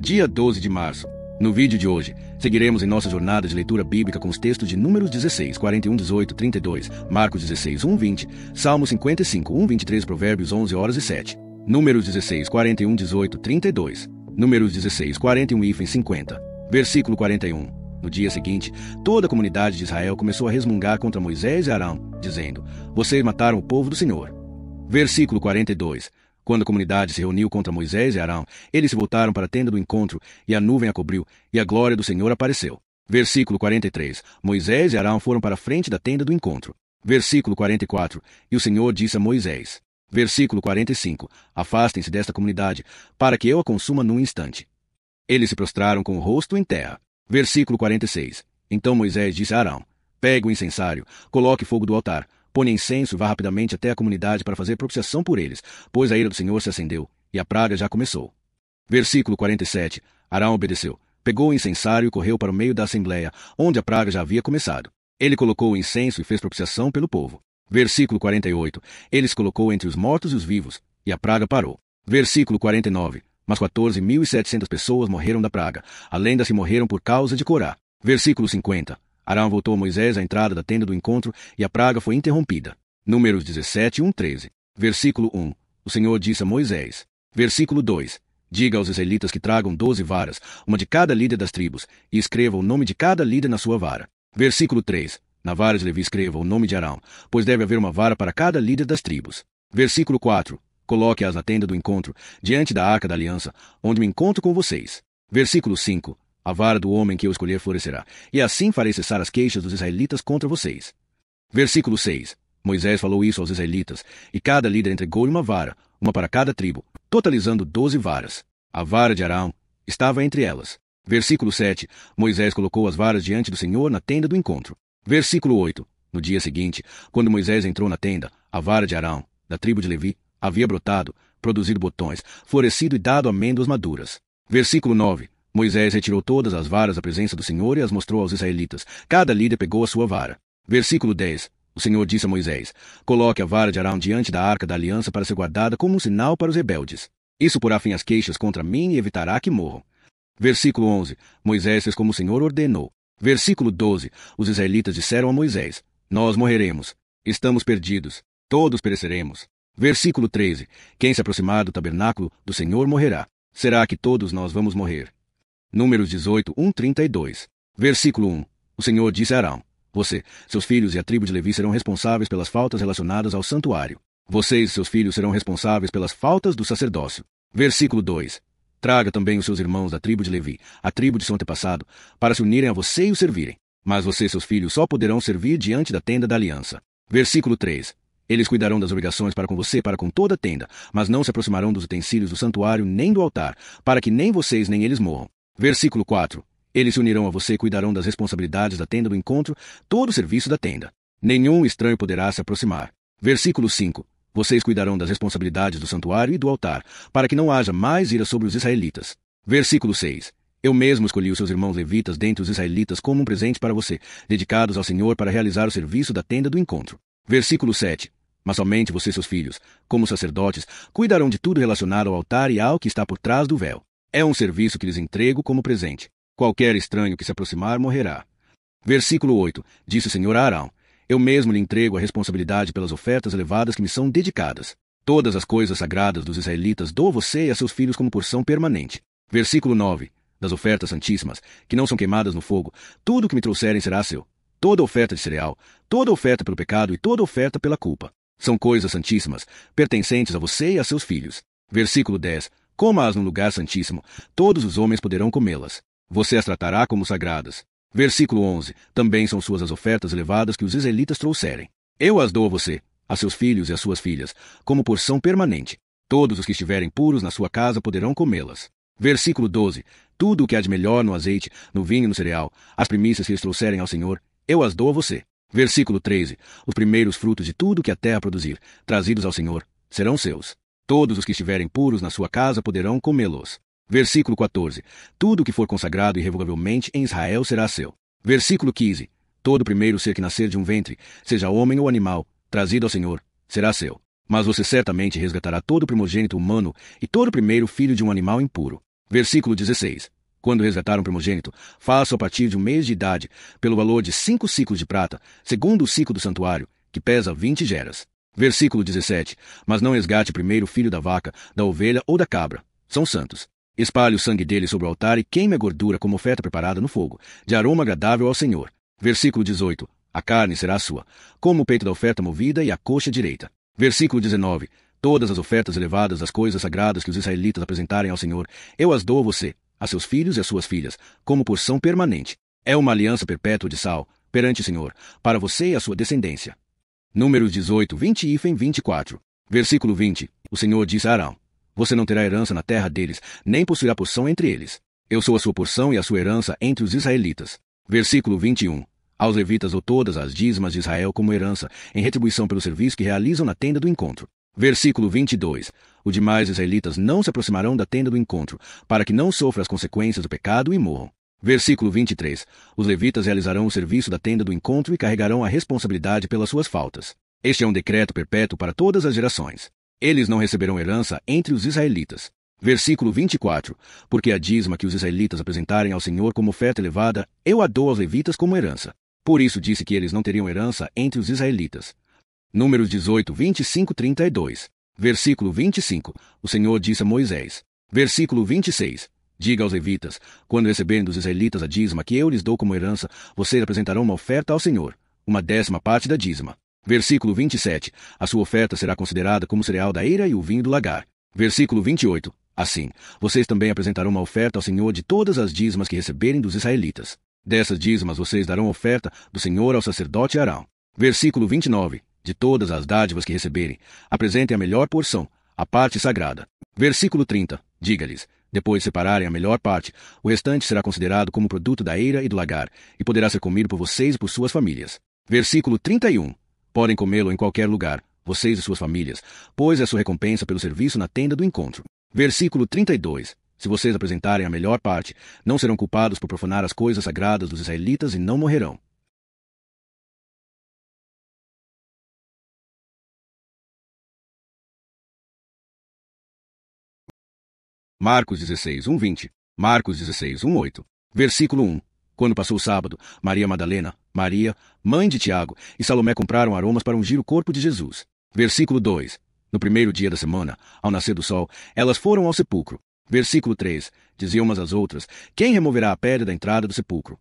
Dia 12 de março. No vídeo de hoje, seguiremos em nossa jornada de leitura bíblica com os textos de Números 16, 41, 18, 32, Marcos 16, 1, 20, Salmo 55, 1, 23, Provérbios 11 horas e 7, Números 16, 41, 18, 32, Números 16, 41 e 50, versículo 41. No dia seguinte, toda a comunidade de Israel começou a resmungar contra Moisés e Arão, dizendo: Vocês mataram o povo do Senhor. Versículo 42. Quando a comunidade se reuniu contra Moisés e Arão, eles se voltaram para a tenda do encontro, e a nuvem a cobriu, e a glória do Senhor apareceu. Versículo 43. Moisés e Arão foram para a frente da tenda do encontro. Versículo 44. E o Senhor disse a Moisés. Versículo 45. Afastem-se desta comunidade, para que eu a consuma num instante. Eles se prostraram com o rosto em terra. Versículo 46. Então Moisés disse a Arão: Pegue o incensário, coloque fogo do altar, ponha incenso e vá rapidamente até a comunidade para fazer propiciação por eles, pois a ira do Senhor se acendeu, e a praga já começou. Versículo 47. Arão obedeceu, pegou o incensário e correu para o meio da assembleia, onde a praga já havia começado. Ele colocou o incenso e fez propiciação pelo povo. Versículo 48. Ele se colocou entre os mortos e os vivos, e a praga parou. Versículo 49. Mas 14.700 pessoas morreram da praga, além das que morreram por causa de Corá. Versículo 50. Arão voltou a Moisés à entrada da tenda do encontro, e a praga foi interrompida. Números 17, 1, 13. Versículo 1. O Senhor disse a Moisés. Versículo 2. Diga aos israelitas que tragam 12 varas, uma de cada líder das tribos, e escreva o nome de cada líder na sua vara. Versículo 3. Na vara de Levi escreva o nome de Arão, pois deve haver uma vara para cada líder das tribos. Versículo 4. Coloque-as na tenda do encontro, diante da arca da aliança, onde me encontro com vocês. Versículo 5. A vara do homem que eu escolher florescerá, e assim farei cessar as queixas dos israelitas contra vocês. Versículo 6. Moisés falou isso aos israelitas, e cada líder entregou-lhe uma vara, uma para cada tribo, totalizando 12 varas. A vara de Arão estava entre elas. Versículo 7. Moisés colocou as varas diante do Senhor na tenda do encontro. Versículo 8. No dia seguinte, quando Moisés entrou na tenda, a vara de Arão, da tribo de Levi, havia brotado, produzido botões, florescido e dado amêndoas maduras. Versículo 9. Moisés retirou todas as varas da presença do Senhor e as mostrou aos israelitas. Cada líder pegou a sua vara. Versículo 10. O Senhor disse a Moisés: Coloque a vara de Arão diante da arca da aliança para ser guardada como um sinal para os rebeldes. Isso porá fim às queixas contra mim e evitará que morram. Versículo 11. Moisés fez como o Senhor ordenou. Versículo 12. Os israelitas disseram a Moisés: Nós morreremos. Estamos perdidos. Todos pereceremos. Versículo 13. Quem se aproximar do tabernáculo do Senhor morrerá. Será que todos nós vamos morrer? Números 18, 1, 32. Versículo 1. O Senhor disse a Arão: Você, seus filhos e a tribo de Levi serão responsáveis pelas faltas relacionadas ao santuário. Vocês e seus filhos serão responsáveis pelas faltas do sacerdócio. Versículo 2. Traga também os seus irmãos da tribo de Levi, a tribo de seu antepassado, para se unirem a você e o servirem. Mas você e seus filhos só poderão servir diante da tenda da aliança. Versículo 3. Eles cuidarão das obrigações para com você, para com toda a tenda, mas não se aproximarão dos utensílios do santuário nem do altar, para que nem vocês nem eles morram. Versículo 4. Eles se unirão a você e cuidarão das responsabilidades da tenda do encontro, todo o serviço da tenda. Nenhum estranho poderá se aproximar. Versículo 5. Vocês cuidarão das responsabilidades do santuário e do altar, para que não haja mais ira sobre os israelitas. Versículo 6. Eu mesmo escolhi os seus irmãos levitas dentre os israelitas como um presente para você, dedicados ao Senhor para realizar o serviço da tenda do encontro. Versículo 7. Mas somente você e seus filhos, como sacerdotes, cuidarão de tudo relacionado ao altar e ao que está por trás do véu. É um serviço que lhes entrego como presente. Qualquer estranho que se aproximar morrerá. Versículo 8. Disse o Senhor a Arão: Eu mesmo lhe entrego a responsabilidade pelas ofertas elevadas que me são dedicadas. Todas as coisas sagradas dos israelitas dou a você e a seus filhos como porção permanente. Versículo 9. Das ofertas santíssimas, que não são queimadas no fogo, tudo o que me trouxerem será seu. Toda oferta de cereal, toda oferta pelo pecado e toda oferta pela culpa. São coisas santíssimas, pertencentes a você e a seus filhos. Versículo 10. Coma-as no lugar santíssimo. Todos os homens poderão comê-las. Você as tratará como sagradas. Versículo 11. Também são suas as ofertas elevadas que os israelitas trouxerem. Eu as dou a você, a seus filhos e às suas filhas, como porção permanente. Todos os que estiverem puros na sua casa poderão comê-las. Versículo 12. Tudo o que há de melhor no azeite, no vinho e no cereal, as primícias que eles trouxerem ao Senhor, eu as dou a você. Versículo 13. Os primeiros frutos de tudo que a terra produzir, trazidos ao Senhor, serão seus. Todos os que estiverem puros na sua casa poderão comê-los. Versículo 14. Tudo que for consagrado irrevogavelmente em Israel será seu. Versículo 15. Todo primeiro ser que nascer de um ventre, seja homem ou animal, trazido ao Senhor, será seu. Mas você certamente resgatará todo primogênito humano e todo primeiro filho de um animal impuro. Versículo 16. Quando resgatar um primogênito, faça a partir de um mês de idade, pelo valor de 5 siclos de prata, segundo o ciclo do santuário, que pesa 20 geras. Versículo 17. Mas não resgate primeiro o filho da vaca, da ovelha ou da cabra. São santos. Espalhe o sangue dele sobre o altar e queime a gordura como oferta preparada no fogo, de aroma agradável ao Senhor. Versículo 18. A carne será sua, como o peito da oferta movida e a coxa direita. Versículo 19. Todas as ofertas elevadas das coisas sagradas que os israelitas apresentarem ao Senhor, eu as dou a você, a seus filhos e a suas filhas, como porção permanente. É uma aliança perpétua de sal, perante o Senhor, para você e a sua descendência. Números 18, 20 e 24. Versículo 20. O Senhor disse a Arão: Você não terá herança na terra deles, nem possuirá porção entre eles. Eu sou a sua porção e a sua herança entre os israelitas. Versículo 21. Aos levitas dou todas as dízimas de Israel como herança, em retribuição pelo serviço que realizam na tenda do encontro. Versículo 22. Os demais israelitas não se aproximarão da tenda do encontro, para que não sofra as consequências do pecado e morram. Versículo 23. Os levitas realizarão o serviço da tenda do encontro e carregarão a responsabilidade pelas suas faltas. Este é um decreto perpétuo para todas as gerações. Eles não receberão herança entre os israelitas. Versículo 24. Porque a dízima que os israelitas apresentarem ao Senhor como oferta elevada, eu a dou aos levitas como herança. Por isso disse que eles não teriam herança entre os israelitas. Números 18, 25, 32. Versículo 25. O Senhor disse a Moisés. Versículo 26. Diga aos levitas, quando receberem dos israelitas a dízima que eu lhes dou como herança, vocês apresentarão uma oferta ao Senhor, 1/10 da dízima. Versículo 27. A sua oferta será considerada como cereal da eira e o vinho do lagar. Versículo 28. Assim, vocês também apresentarão uma oferta ao Senhor de todas as dízimas que receberem dos israelitas. Dessas dízimas vocês darão oferta do Senhor ao sacerdote Arão. Versículo 29. De todas as dádivas que receberem, apresentem a melhor porção, a parte sagrada. Versículo 30. Diga-lhes, depois de separarem a melhor parte, o restante será considerado como produto da eira e do lagar, e poderá ser comido por vocês e por suas famílias. Versículo 31. Podem comê-lo em qualquer lugar, vocês e suas famílias, pois é sua recompensa pelo serviço na tenda do encontro. Versículo 32. Se vocês apresentarem a melhor parte, não serão culpados por profanar as coisas sagradas dos israelitas e não morrerão. Marcos 16, 1:20. Marcos 16, 1:8. Versículo 1. Quando passou o sábado, Maria Madalena, Maria, mãe de Tiago, e Salomé compraram aromas para ungir o corpo de Jesus. Versículo 2. No primeiro dia da semana, ao nascer do sol, elas foram ao sepulcro. Versículo 3. Diziam umas às outras: Quem removerá a pedra da entrada do sepulcro?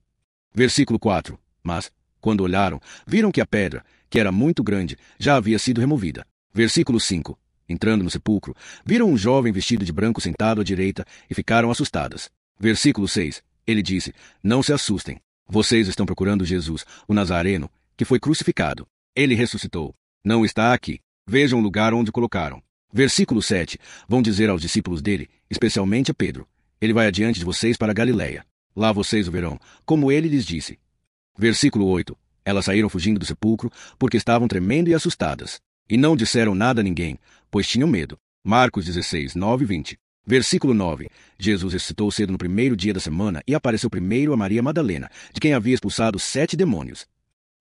Versículo 4. Mas, quando olharam, viram que a pedra, que era muito grande, já havia sido removida. Versículo 5. Entrando no sepulcro, viram um jovem vestido de branco sentado à direita e ficaram assustadas. Versículo 6. Ele disse: Não se assustem. Vocês estão procurando Jesus, o Nazareno, que foi crucificado. Ele ressuscitou. Não está aqui. Vejam o lugar onde o colocaram. Versículo 7. Vão dizer aos discípulos dele, especialmente a Pedro: Ele vai adiante de vocês para Galiléia. Lá vocês o verão, como ele lhes disse. Versículo 8. Elas saíram fugindo do sepulcro, porque estavam tremendo e assustadas. E não disseram nada a ninguém, pois tinham medo. Marcos 16, 9 e 20. Versículo 9. Jesus ressuscitou cedo no primeiro dia da semana e apareceu primeiro a Maria Madalena, de quem havia expulsado 7 demônios.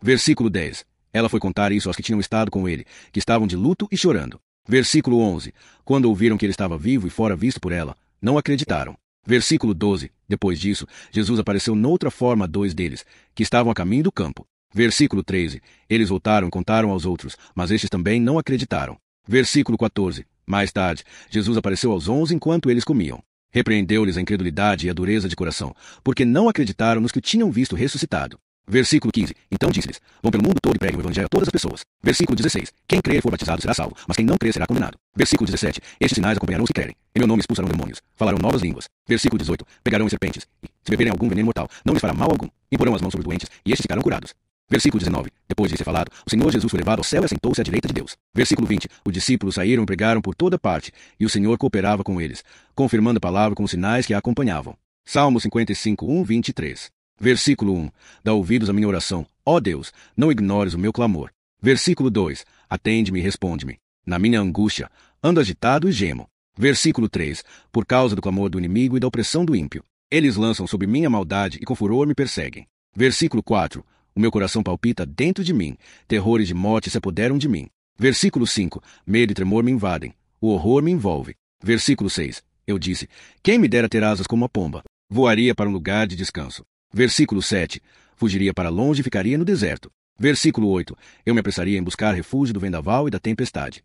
Versículo 10. Ela foi contar isso aos que tinham estado com ele, que estavam de luto e chorando. Versículo 11. Quando ouviram que ele estava vivo e fora visto por ela, não acreditaram. Versículo 12. Depois disso, Jesus apareceu noutra forma a 2 deles, que estavam a caminho do campo. Versículo 13. Eles voltaram e contaram aos outros, mas estes também não acreditaram. Versículo 14. Mais tarde, Jesus apareceu aos 11 enquanto eles comiam. Repreendeu-lhes a incredulidade e a dureza de coração, porque não acreditaram nos que o tinham visto ressuscitado. Versículo 15. Então disse-lhes: Vão pelo mundo todo e preguem o evangelho a todas as pessoas. Versículo 16. Quem crer e for batizado será salvo, mas quem não crer será condenado. Versículo 17. Estes sinais acompanharão os que crerem. Em meu nome expulsarão demônios, falarão novas línguas. Versículo 18. Pegarão em serpentes, e, se beberem algum veneno mortal, não lhes fará mal algum. Imporão as mãos sobre os doentes, e estes ficarão curados. Versículo 19. Depois de ser falado, o Senhor Jesus foi levado ao céu e assentou-se à direita de Deus. Versículo 20. Os discípulos saíram e pregaram por toda parte, e o Senhor cooperava com eles, confirmando a palavra com os sinais que a acompanhavam. Salmo 55, 1, 23. Versículo 1. Dá ouvidos à minha oração, ó Deus, não ignores o meu clamor. Versículo 2. Atende-me e responde-me. Na minha angústia, ando agitado e gemo. Versículo 3. Por causa do clamor do inimigo e da opressão do ímpio. Eles lançam sobre mim a maldade e com furor me perseguem. Versículo 4. O meu coração palpita dentro de mim. Terrores de morte se apoderam de mim. Versículo 5. Medo e tremor me invadem. O horror me envolve. Versículo 6. Eu disse: quem me dera ter asas como a pomba? Voaria para um lugar de descanso. Versículo 7. Fugiria para longe e ficaria no deserto. Versículo 8. Eu me apressaria em buscar refúgio do vendaval e da tempestade.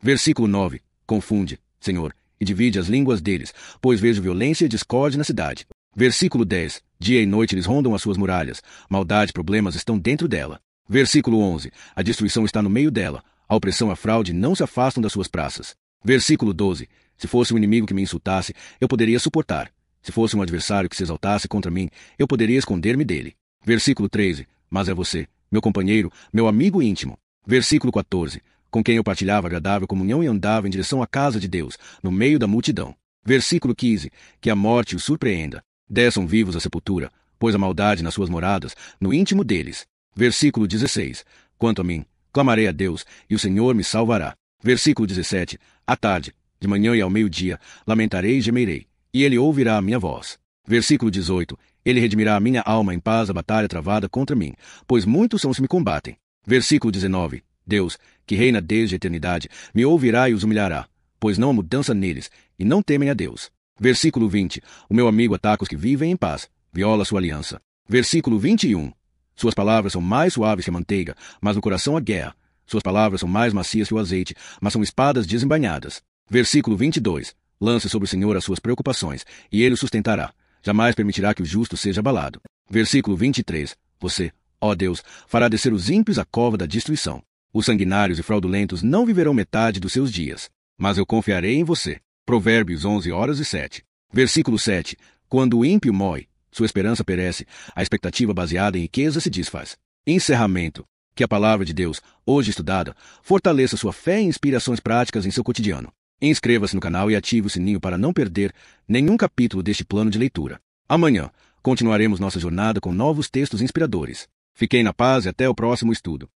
Versículo 9. Confunde, Senhor, e divide as línguas deles, pois vejo violência e discórdia na cidade. Versículo 10. Dia e noite eles rondam as suas muralhas. Maldade e problemas estão dentro dela. Versículo 11. A destruição está no meio dela. A opressão e a fraude não se afastam das suas praças. Versículo 12. Se fosse um inimigo que me insultasse, eu poderia suportar. Se fosse um adversário que se exaltasse contra mim, eu poderia esconder-me dele. Versículo 13. Mas é você, meu companheiro, meu amigo íntimo. Versículo 14. Com quem eu partilhava agradável comunhão e andava em direção à casa de Deus, no meio da multidão. Versículo 15. Que a morte os surpreenda. Desçam vivos à sepultura, pois a maldade nas suas moradas, no íntimo deles. Versículo 16. Quanto a mim, clamarei a Deus, e o Senhor me salvará. Versículo 17. À tarde, de manhã e ao meio-dia, lamentarei e gemerei, e ele ouvirá a minha voz. Versículo 18. Ele redimirá a minha alma em paz a batalha travada contra mim, pois muitos são os que me combatem. Versículo 19. Deus, que reina desde a eternidade, me ouvirá e os humilhará, pois não há mudança neles, e não temem a Deus. Versículo 20. O meu amigo ataca os que vivem em paz, viola sua aliança. Versículo 21. Suas palavras são mais suaves que a manteiga, mas no coração a guerra. Suas palavras são mais macias que o azeite, mas são espadas desembainhadas. Versículo 22. Lance sobre o Senhor as suas preocupações, e ele o sustentará. Jamais permitirá que o justo seja abalado. Versículo 23. Você, ó Deus, fará descer os ímpios à cova da destruição. Os sanguinários e fraudulentos não viverão metade dos seus dias. Mas eu confiarei em você. Provérbios 11:07. Versículo 7. Quando o ímpio mói, sua esperança perece, a expectativa baseada em riqueza se desfaz. Encerramento. Que a palavra de Deus, hoje estudada, fortaleça sua fé e inspirações práticas em seu cotidiano. Inscreva-se no canal e ative o sininho para não perder nenhum capítulo deste plano de leitura. Amanhã, continuaremos nossa jornada com novos textos inspiradores. Fiquem na paz e até o próximo estudo.